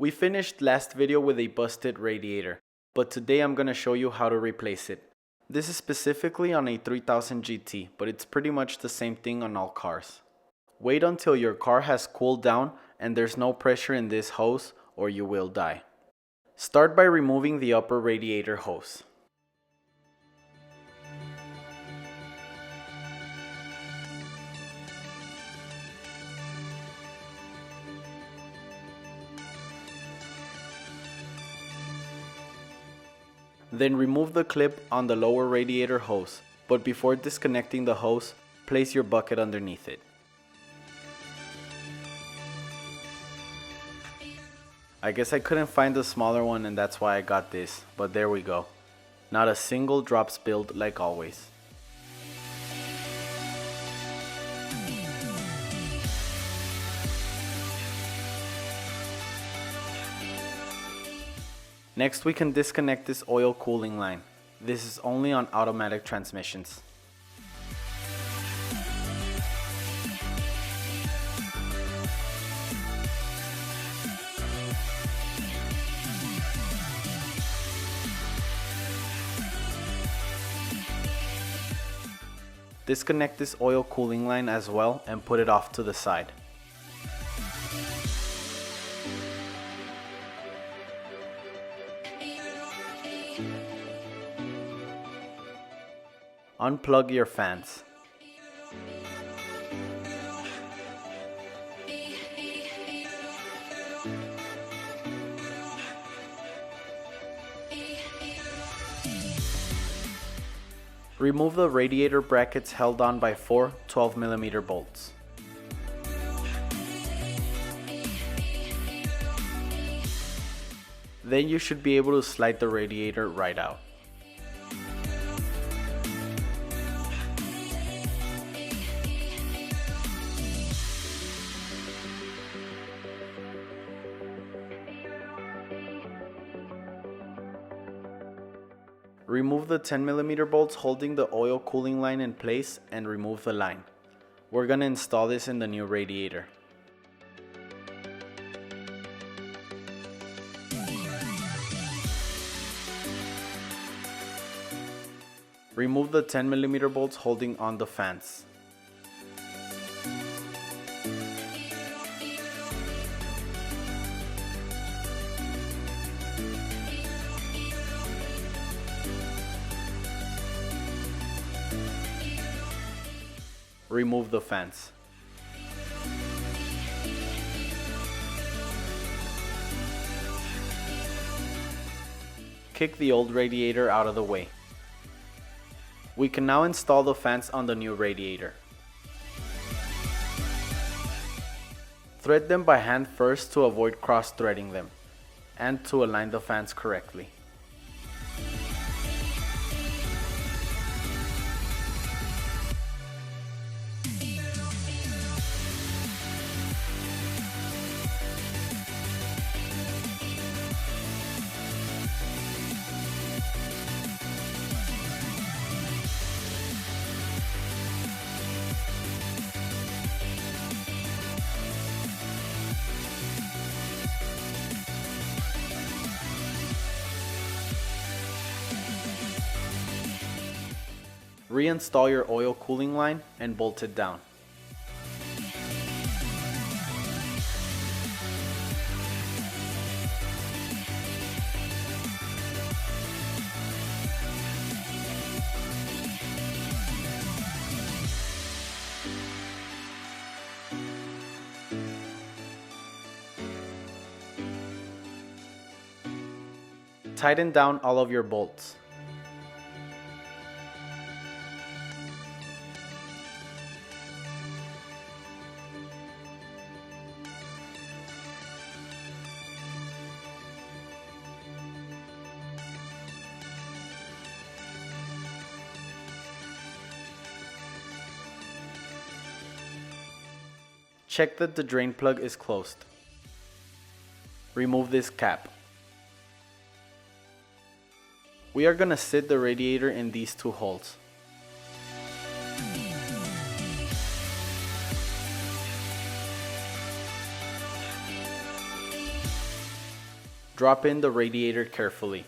We finished last video with a busted radiator, but today I'm gonna show you how to replace it. This is specifically on a 3000 GT, but it's pretty much the same thing on all cars. Wait until your car has cooled down and there's no pressure in this hose or you will die. Start by removing the upper radiator hose. Then remove the clip on the lower radiator hose, but before disconnecting the hose, place your bucket underneath it. I guess I couldn't find the smaller one and that's why I got this, but there we go. Not a single drop spilled like always. Next we can disconnect this oil cooling line. This is only on automatic transmissions. Disconnect this oil cooling line as well and put it off to the side. Unplug your fans. Remove the radiator brackets held on by 4 12mm bolts. Then you should be able to slide the radiator right out. Remove the 10mm bolts holding the oil cooling line in place and remove the line. We're gonna install this in the new radiator. Remove the 10mm bolts holding on the fans. Remove the fans. Kick the old radiator out of the way. We can now install the fans on the new radiator. Thread them by hand first to avoid cross-threading them, and to align the fans correctly. Reinstall your oil cooling line and bolt it down. Tighten down all of your bolts. Check that the drain plug is closed. Remove this cap. We are gonna sit the radiator in these two holes. Drop in the radiator carefully.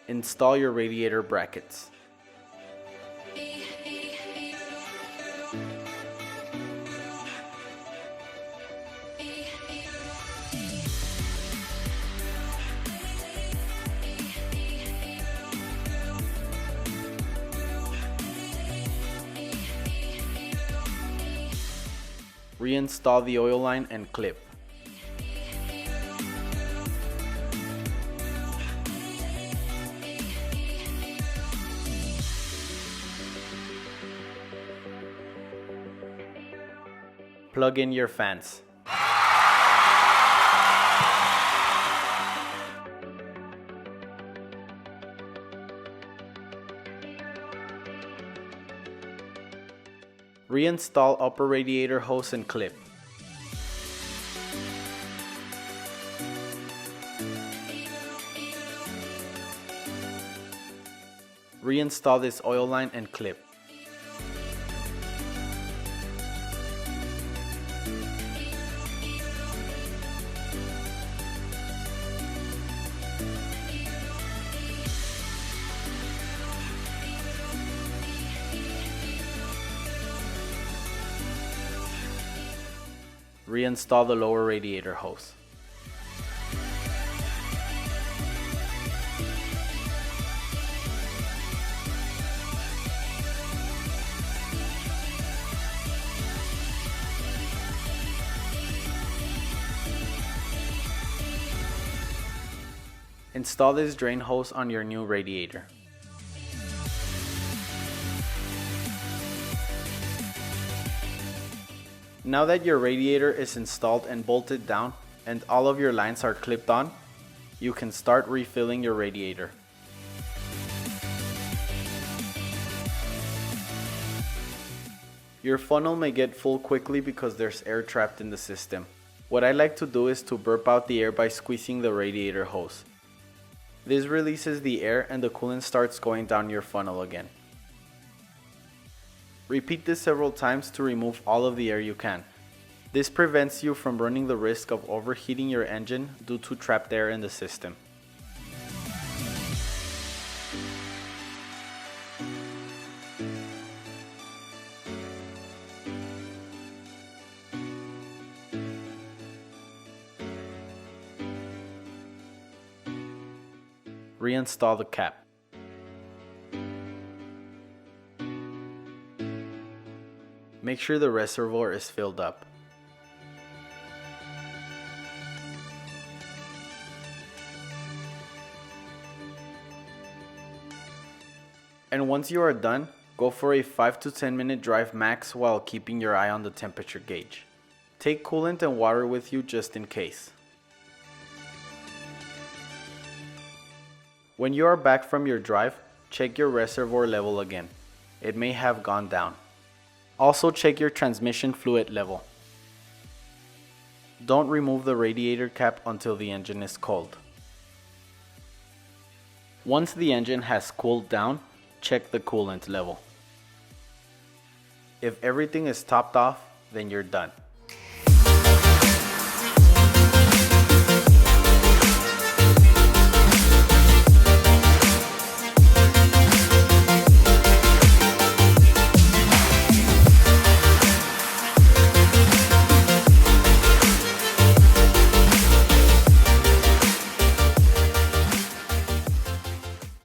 Install your radiator brackets. Reinstall the oil line and clip. Plug in your fans. Reinstall upper radiator hose and clip. Reinstall this oil line and clip. Reinstall the lower radiator hose. Install this drain hose on your new radiator. Now that your radiator is installed and bolted down and all of your lines are clipped on, you can start refilling your radiator. Your funnel may get full quickly because there's air trapped in the system. What I like to do is to burp out the air by squeezing the radiator hose. This releases the air and the coolant starts going down your funnel again. Repeat this several times to remove all of the air you can. This prevents you from running the risk of overheating your engine due to trapped air in the system. Reinstall the cap. Make sure the reservoir is filled up. And once you are done, go for a 5 to 10 minute drive max while keeping your eye on the temperature gauge. Take coolant and water with you just in case. When you are back from your drive, check your reservoir level again. It may have gone down. Also check your transmission fluid level. Don't remove the radiator cap until the engine is cold. Once the engine has cooled down, check the coolant level. If everything is topped off, then you're done.